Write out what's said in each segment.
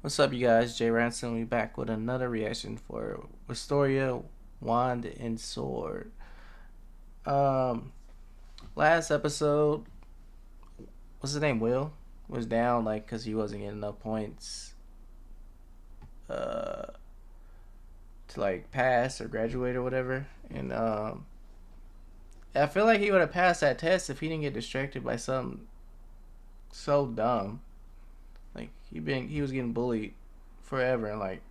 What's up, you guys? Jay Ransom. We back with another reaction for Wistoria, Wand and Sword. Um, Last episode, what's his name? Will was down like because he wasn't getting enough points, uh, to like pass or graduate or whatever. And I feel like he would have passed that test if he didn't get distracted by something so dumb. Like he was getting bullied forever, and like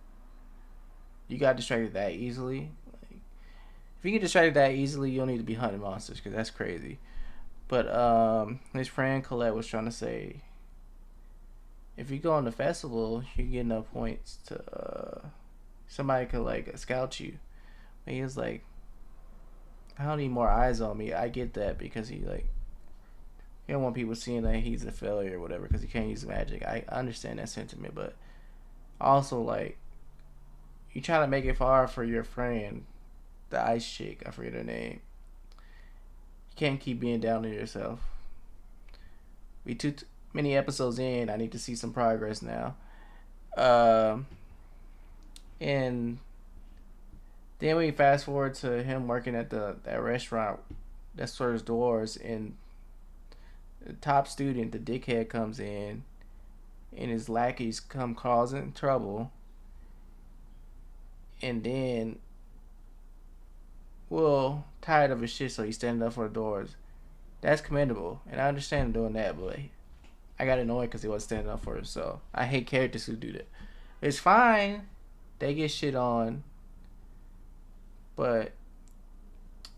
you got distracted that easily. If you get distracted that easily, you don't need to be hunting monsters because that's crazy. But his friend Colette was trying to say, if you go on the festival, you get enough points to somebody could like scout you. But he was like, I don't need more eyes on me. I get that because he don't want people seeing that he's a failure or whatever because he can't use magic. I understand that sentiment, but also like you try to make it far for your friend, the ice chick. I forget her name. You can't keep being down on yourself. We too many episodes in. I need to see some progress now. Um, and then we fast forward to him working at that restaurant that serves doors, and the top student, the dickhead, comes in, and his lackeys come causing trouble, and then Will tired of his shit, so he's standing up for the doors. That's commendable, and I understand him doing that, but I got annoyed because he wasn't standing up for himself. I hate characters who do that. It's fine, they get shit on, but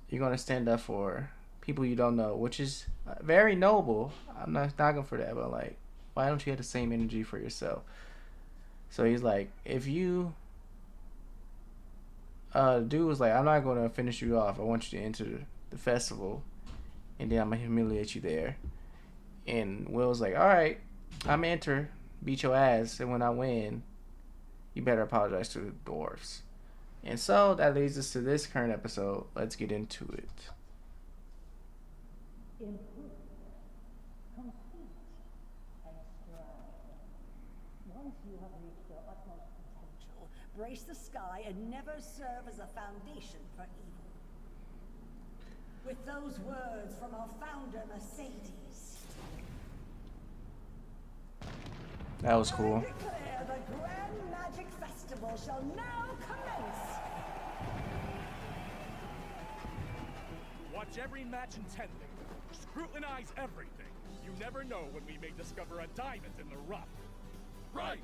you're gonna stand up for people you don't know, which is very noble. I'm not knocking for that, but like, why don't you have the same energy for yourself? So he's like, if you, dude was like, I'm not gonna finish you off. I want you to enter the festival, and then I'm gonna humiliate you there. And Will's like, all right, I'm enter, beat your ass, and when I win, you better apologize to the dwarves. And so that leads us to this current episode. Let's get into it. Improve, complete, and strive. Once you have reached your utmost potential, brace the sky and never serve as a foundation for evil. With those words from our founder, Mercedes, That was I cool. declare the Grand Magic Festival shall now commence. Watch every match intently. Scrutinize everything. You never know when we may discover a diamond in the rough. Right!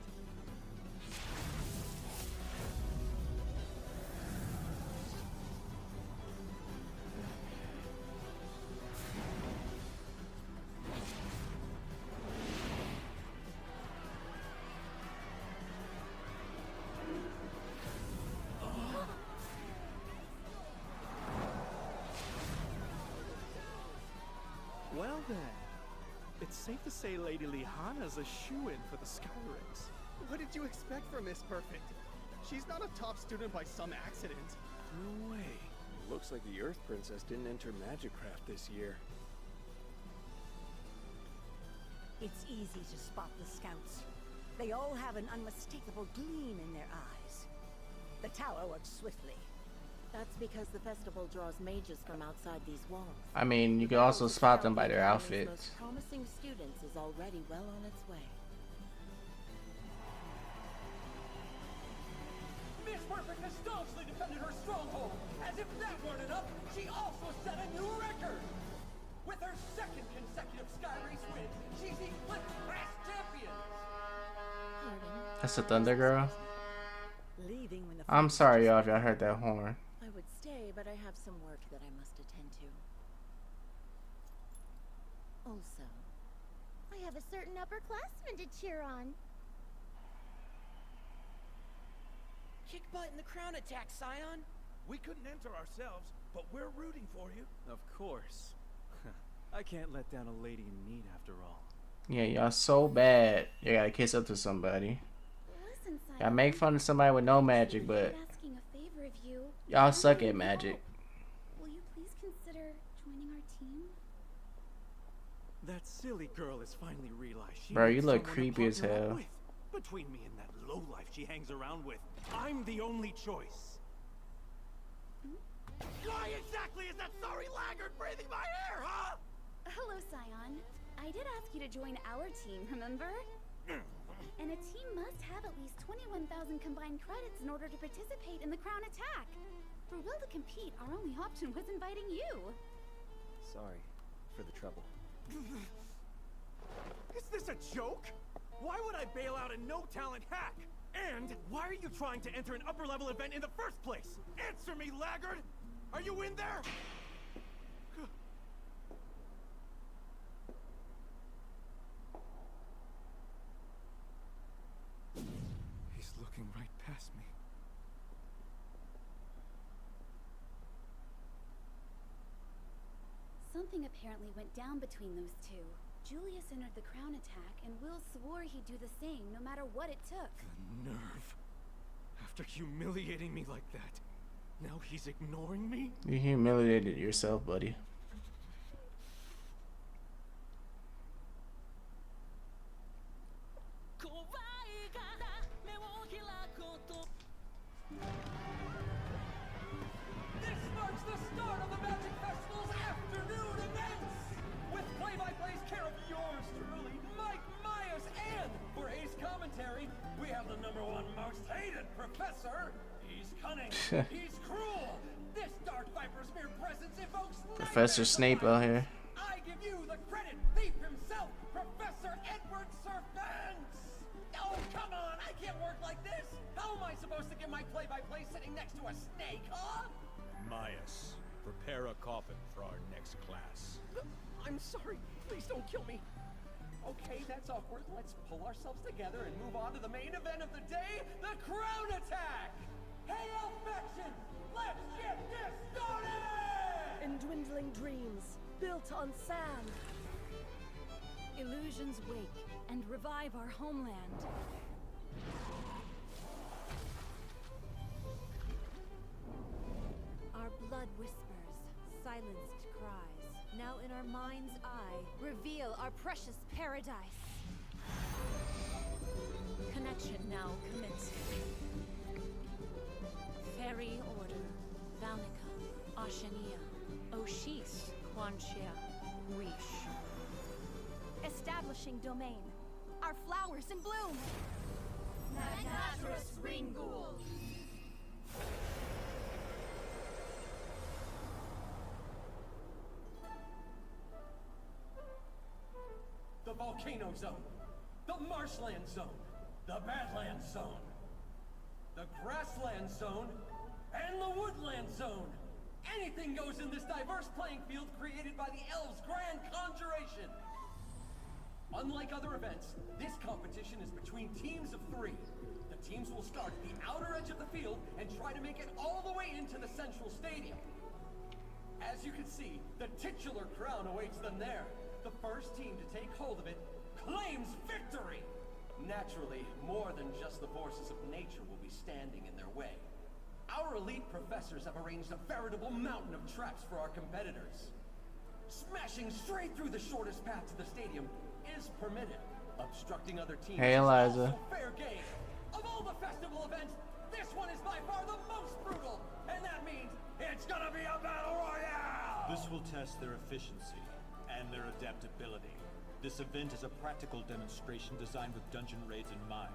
Well then, it's safe to say Lady Lihana's a shoo-in for the Sky Race. What did you expect from Miss Perfect? She's not a top student by some accident. No way. Looks like the Earth Princess didn't enter Magicraft this year. It's easy to spot the scouts. They all have an unmistakable gleam in their eyes. The tower works swiftly. That's because the festival draws mages from outside these walls. I mean, you can also spot them by their outfits. Most promising students is already well on its way. Miss Perfect has staunchly defended her stronghold. As if that weren't enough, she also set a new record. With her second consecutive Sky Race win, she's eclipsed past champions. Pardon? That's the Thunder Girl. Leaving when the I'm sorry, y'all, if y'all heard that horn. I would stay, but I have some work that I must attend to. Also, I have a certain upperclassman to cheer on. Kick butt in the crown attack, Scion. We couldn't enter ourselves, but we're rooting for you. Of course. I can't let down a lady in need after all. Yeah, y'all so bad. You gotta kiss up to somebody. Listen, Simon. Y'all make fun of somebody with no magic, but I'm asking a favor of you. y'all suck at magic. Will you please consider joining our team? That silly girl has finally realized she Bro, needs you look someone to creepy as partner up hell. with. Between me and that lowlife she hangs around with. I'm the only choice. Why exactly is that sorry laggard breathing my air, huh? Hello, Scion. I did ask you to join our team, remember? And a team must have at least 21,000 combined credits in order to participate in the Crown Attack. For Will to compete, our only option was inviting you. Sorry for the trouble. Is this a joke? Why would I bail out a no-talent hack? And why are you trying to enter an upper-level event in the first place? Answer me, laggard! Are you in there? He's looking right past me. Something apparently went down between those two. Julius entered the Crown Attack, and Will swore he'd do the same, no matter what it took. The nerve. After humiliating me like that, now he's ignoring me? You humiliated yourself, buddy. This marks the start of the Magic Festival's afternoon events! With play-by-plays care of yours truly, Mike Myers, and for Ace Commentary, we have the #1 most hated professor. He's cunning, he's cruel. This Dark Viper's mere presence evokes Professor Snape out here. I give you the credit thief himself, Professor Edward Servants! Oh, come on, I can't work like this! How am I supposed to get my play-by-play sitting next to a snake, huh? Myas, prepare a coffin for our next class. I'm sorry, please don't kill me. Okay, that's awkward. Let's pull ourselves together and move on to the main event of the day, the Crown Attack! Hail Faction! Let's get this started! In dwindling dreams, built on sand. Illusions wake and revive our homeland. Our blood whispers, silenced cries. Now in our mind's eye, reveal our precious paradise. Connection now commencing. Fairy Order, Valnica, Oceania, Oshis, Quanchia, Wish. Establishing domain. Our flowers in bloom. Magnazarus Ringgold. The Volcano Zone, the Marshland Zone, the Badlands Zone, the Grassland Zone, and the Woodland Zone. Anything goes in this diverse playing field created by the Elves' Grand Conjuration. Unlike other events, this competition is between teams of 3. The teams will start at the outer edge of the field and try to make it all the way into the central stadium. As you can see, the titular crown awaits them there. The first team to take hold of it claims victory! Naturally, more than just the forces of nature will be standing in their way. Our elite professors have arranged a veritable mountain of traps for our competitors. Smashing straight through the shortest path to the stadium is permitted. Obstructing other teams Hey, Eliza. is also fair game. Of all the festival events, this one is by far the most brutal, and that means it's gonna be a battle royale! This will test their efficiency and their adaptability. This event is a practical demonstration designed with dungeon raids in mind.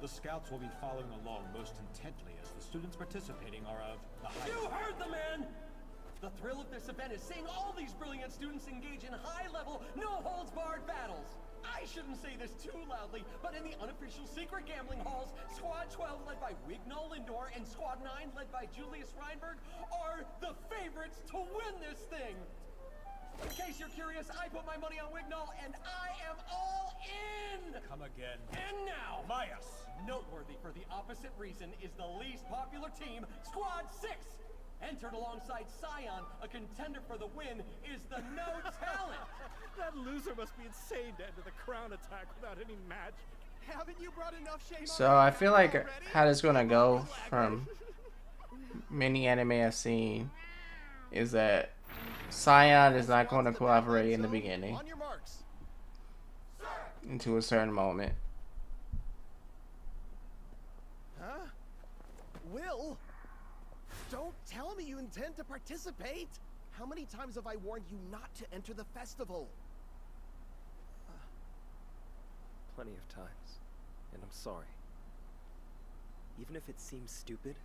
The scouts will be following along most intently as the students participating are of the highest... You heard the man! The thrill of this event is seeing all these brilliant students engage in high-level, no-holds-barred battles. I shouldn't say this too loudly, but in the unofficial secret gambling halls, Squad 12 led by Wignall Lindor and Squad 9 led by Julius Reinberg are the favorites to win this thing. In case you're curious, I put my money on Wignall, and I am all in! Come again. And now, Myas! Noteworthy for the opposite reason is the least popular team, Squad 6! Entered alongside Scion, a contender for the win, is the No Talent! That loser must be insane to enter the Crown Attack without any match. Haven't you brought enough shame So on I feel like how this gonna go from many anime I've seen is that Scion is not going to cooperate in the beginning On your marks. until a certain moment. pretend to participate. How many times have I warned you not to enter the festival? Plenty of times. And I'm sorry. Even if it seems stupid,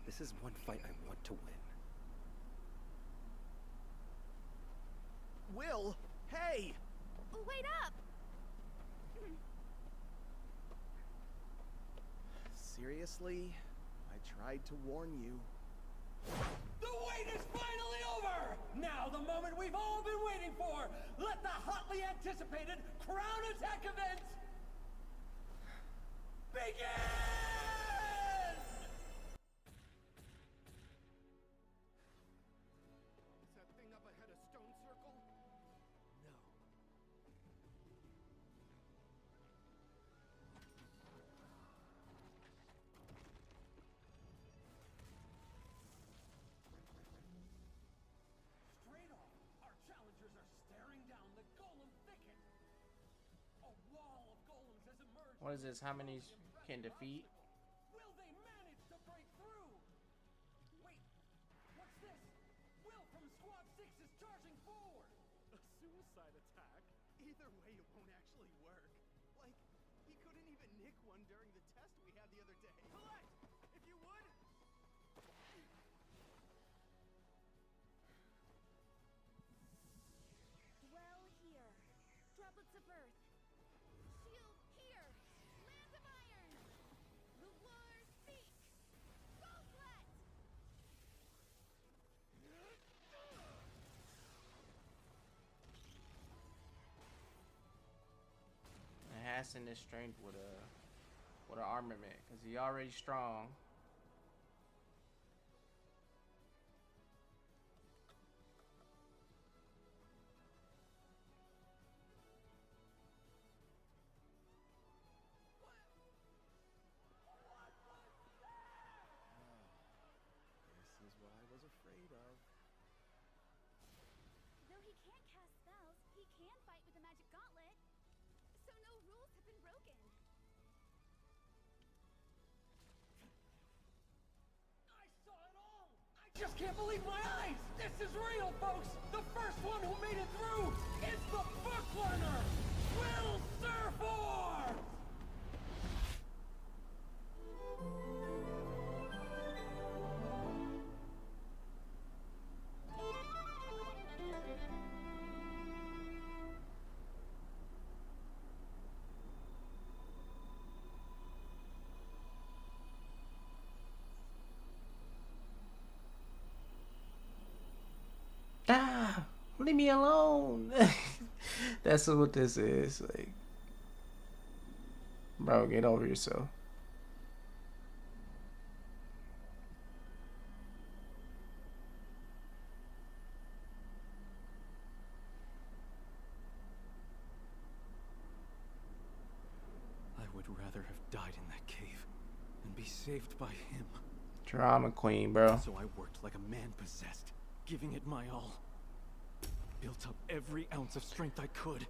this is one fight I want to win. Will, hey! Wait up! Seriously? I tried to warn you. The wait is finally over! Now the moment we've all been waiting for! Let the hotly anticipated Crown Attack event begin! Is that thing up ahead a stone circle? No. Straight off, our challengers are staring down the golem thicket. A wall of golems has emerged. What is this? How many can defeat? Will they manage to break through? Wait, what's this? Will from Squad 6 is charging forward. A suicide attack? Either way, it won't actually work. Like, he couldn't even nick one during the test we had the other day. Collect! If you would! Dwell here. Droplets of earth. Shield here. Land of iron. The war seek. Gauntlet! Enhancing his strength with an armament, cause he already strong. This is what I was afraid of. Though he can't cast spells, he can fight with the magic gauntlet. So no rules have been broken. I saw it all! I just can't believe my eyes! This is real, folks! The first one who made it through is the book learner, Will Surfor! Ah, leave me alone. That's what this is. Like, bro, get over yourself. I would rather have died in that cave than be saved by him. Drama queen, bro. So I worked like a man possessed, giving it my all. Built up every ounce of strength I could.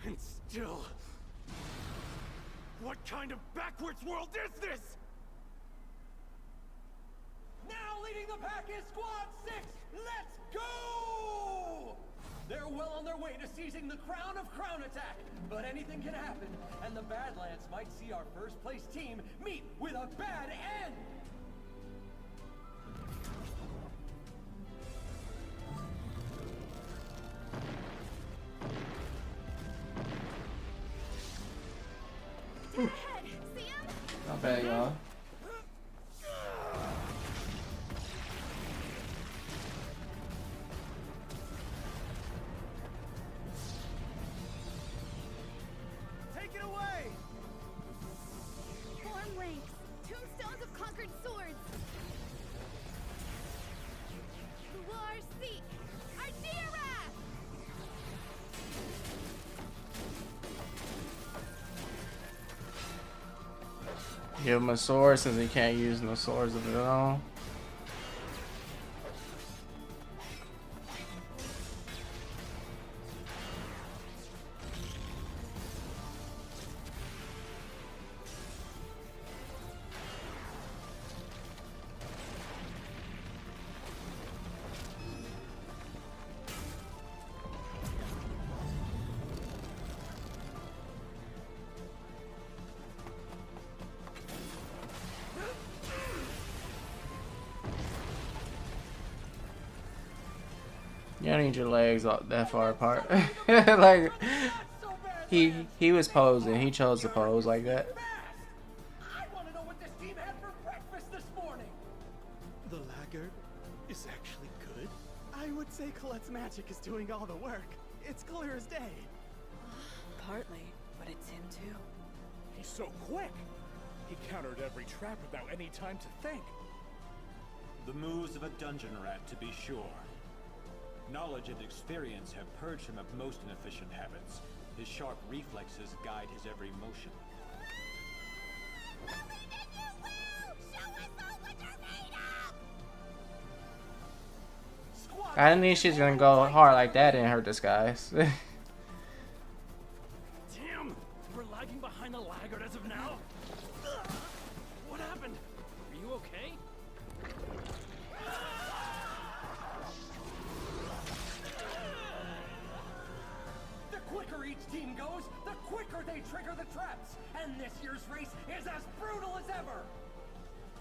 And still... what kind of backwards world is this? Now leading the pack is Squad 6! Let's go! They're well on their way to seizing the crown of Crown Attack, but anything can happen, and the Badlands might see our first place team meet with a bad end! Ahead! See him? Not bad, y'all. Take it away! Form ranks. Tombstones of conquered swords. The war seek. Ardira! Give him a sword since he can't use no swords of his own. You don't need your legs that far apart. Like he was posing. He chose to pose like that. I want to know what this team had for breakfast this morning. The laggard is actually good. I would say Colette's magic is doing all the work. It's clear as day. Partly, but it's him too. He's so quick. He countered every trap without any time to think. The moves of a dungeon rat, to be sure. Knowledge and experience have purged him of most inefficient habits. His sharp reflexes guide his every motion. I didn't think she's gonna go hard like that in her disguise. Damn! We're lagging behind the laggard as of now? What happened? Are you okay? The quicker each team goes, the quicker they trigger the traps. And this year's race is as brutal as ever.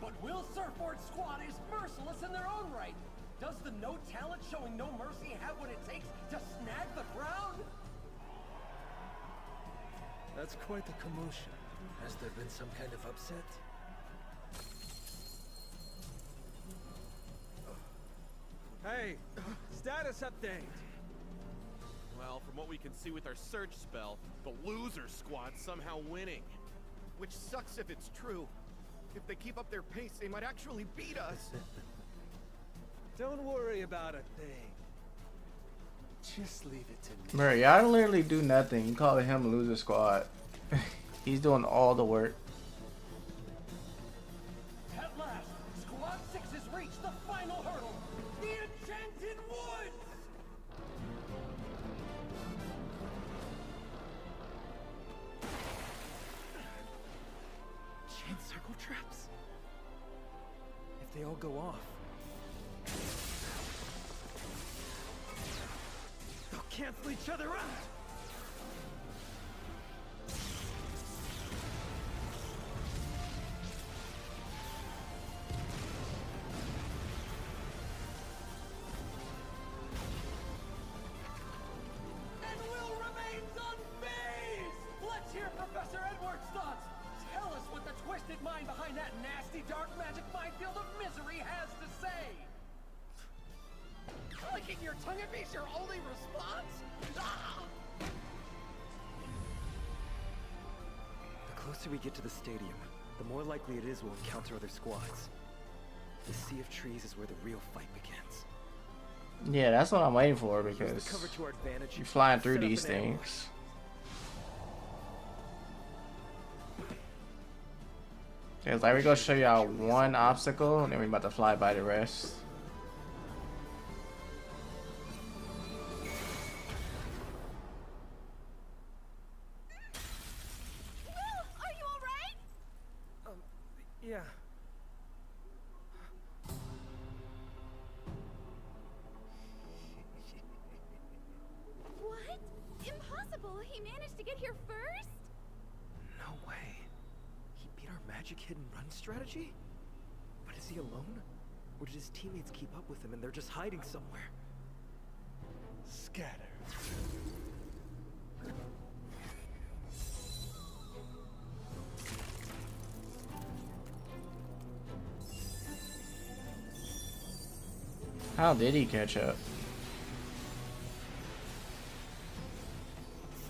But Will Surfboard's squad is merciless in their own right. Does the no talent showing no mercy have what it takes to snag the crown? That's quite the commotion. Has there been some kind of upset? Hey, status update. Well, from what we can see with our search spell, the loser squad's somehow winning. Which sucks if it's true. If they keep up their pace, they might actually beat us. Don't worry about a thing. Just leave it to me. Bro, y'all literally do nothing. You call him loser squad. He's doing all the work. At last, Squad 6 has reached the final hurdle. The Enchanted Woods! Chain circle traps? If they all go off, they'll cancel each other out! And Will remains unfazed! Let's hear Professor Edwards' thoughts! Tell us what the twisted mind behind that nasty dark magic minefield of misery has to say! Clicking your tongue at me is your only response? Ah! the closer we get to the stadium, the more likely it is we'll encounter other squads. The Sea of Trees is where the real fight begins. Yeah, that's what I'm waiting for Use the because cover to our advantage. you're flying through Set up these an ambush. things. Yeah, it's like we're gonna show y'all one obstacle and then we're about to fly by the rest. Will, are you alright? Yeah. What? Impossible! He managed to get here first? No way. He beat our magic hidden run strategy? But is he alone? Or did his teammates keep up with him and they're just hiding somewhere? Scatter. How did he catch up?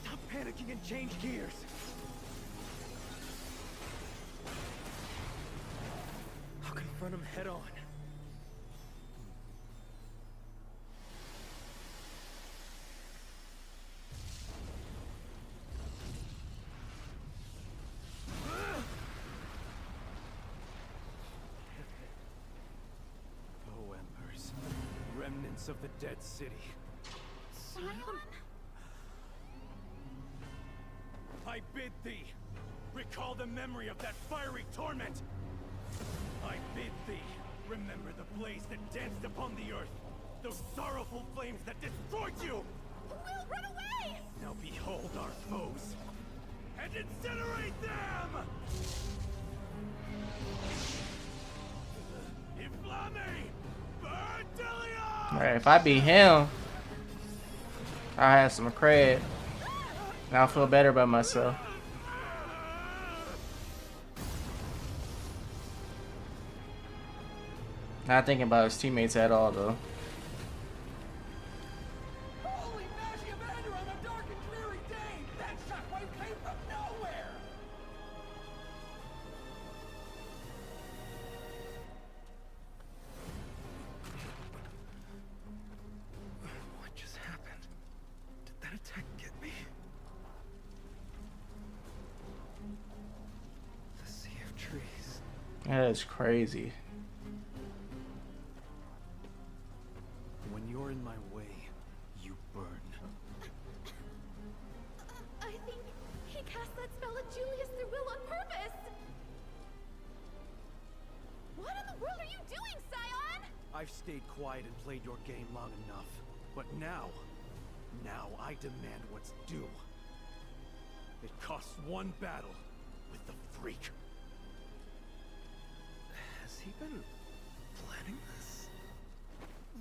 Stop panicking and change gears. I'll confront him head on. Oh, embers. Remnants of the dead city. Scion? I bid thee, recall the memory of that fiery torment. I bid thee, remember the blaze that danced upon the earth, those sorrowful flames that destroyed you. Will, run away! Now behold our foes, and incinerate them! Inflame! Bertilion! Alright, if I beat him, I had some cred. Now I feel better about myself. Not thinking about his teammates at all, though. Holy Nashi Evander on a dark and dreary day! That shockwave came from nowhere! What just happened? Did that attack get me? The sea of trees. That is crazy. When you're in my way, you burn. I think he cast that spell at Julius through will on purpose. What in the world are you doing, Scion? I've stayed quiet and played your game long enough. But now I demand what's due. It costs one battle with the freak. Has he been planning this?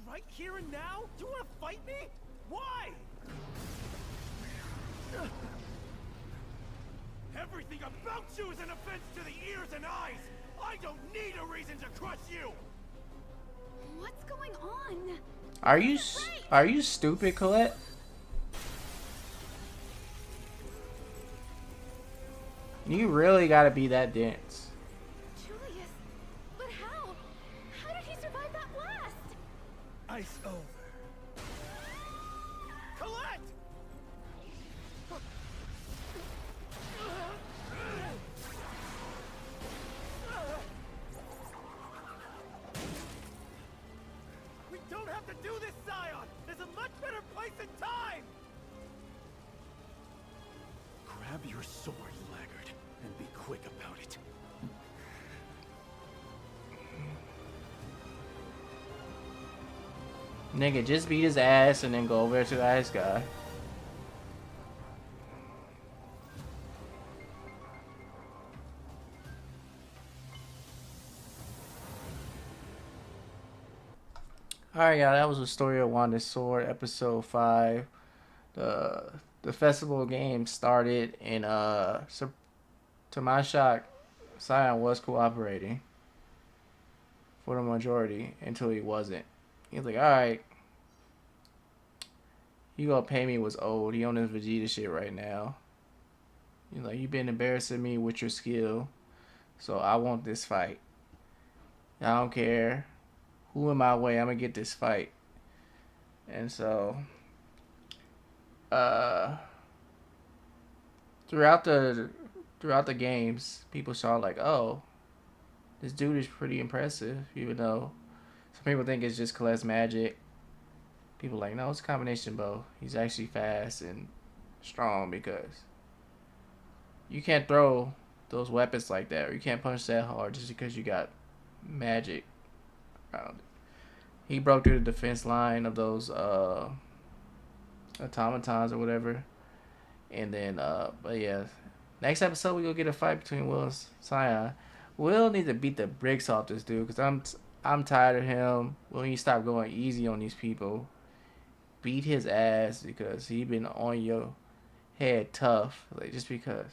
Right here and now? Do you want to fight me? Why? Everything about you is an offense to the ears and eyes! I don't need a reason to crush you! What's going on? Are you stupid, Colette? You really gotta be that dense. Julius, but how? How did he survive that blast? Ice over. Colette! We don't have to do this, Scion! There's a much better place and time! Grab your sword, laggard, and be quick about it. Nigga, just beat his ass and then go over to the ice guy. Alright, y'all, that was Wistoria Wanda's Sword, episode 5. The festival game started, and to my shock, Scion was cooperating for the majority until he wasn't. He was like, alright, you gonna pay me was old. He on his Vegeta shit right now. He's like, you been embarrassing me with your skill, so I want this fight. I don't care who in my way, I'm gonna get this fight. And so throughout the games, people saw like, oh, this dude is pretty impressive, even though some people think it's just Colette's magic. People like, no, it's a combination, bro. He's actually fast and strong, because you can't throw those weapons like that, or you can't punch that hard just because you got magic around it. He broke through the defense line of those automatons or whatever. And then but yeah, next episode we gonna get a fight between Will and Scion. Will need to beat the bricks off this dude, because I'm tired of him. Will you stop going easy on these people? Beat his ass, because he been on your head tough, like, just because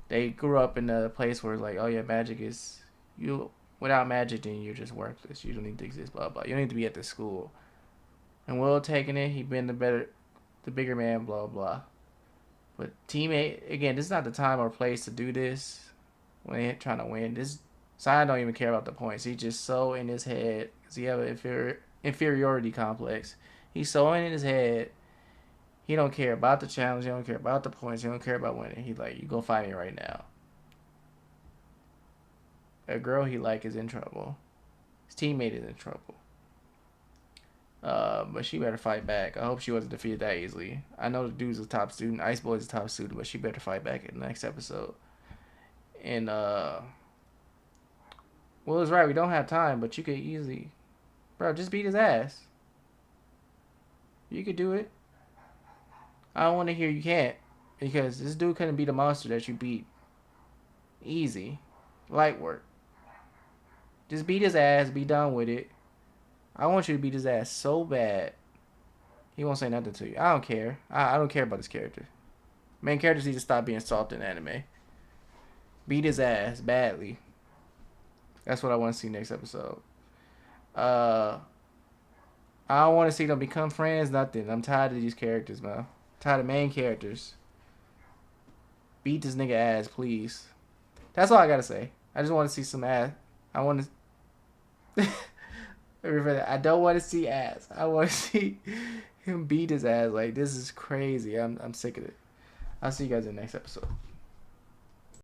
they grew up in a place where, like, oh yeah, magic is, you without magic then you're just worthless, you don't need to exist, blah blah, you don't need to be at the school. And Will taking it, he been the bigger man, blah blah. But teammate, again, this is not the time or place to do this when they're trying to win. This Scion don't even care about the points. He's just so in his head, because he have an inferiority complex. He's so in his head, he don't care about the challenge, he don't care about the points, he don't care about winning. He's like, you go fight me right now. A girl he like is in trouble. His teammate is in trouble. But she better fight back. I hope she wasn't defeated that easily. I know the dude's a top student, Ice Boy's a top student, but she better fight back in the next episode. And Will is right, we don't have time, but you could easily, bro, just beat his ass. You could do it. I don't want to hear you can't, because this dude couldn't beat a monster that you beat. Easy. Light work. Just beat his ass, be done with it. I want you to beat his ass so bad. He won't say nothing to you. I don't care. I don't care about this character. Main characters need to stop being soft in anime. Beat his ass badly. That's what I want to see next episode. I don't want to see them become friends. Nothing. I'm tired of these characters, man. Tired of main characters. Beat this nigga ass, please. That's all I gotta say. I just want to see some ass. I want to. I don't want to see ass. I want to see him beat his ass. Like, this is crazy. I'm sick of it. I'll see you guys in the next episode.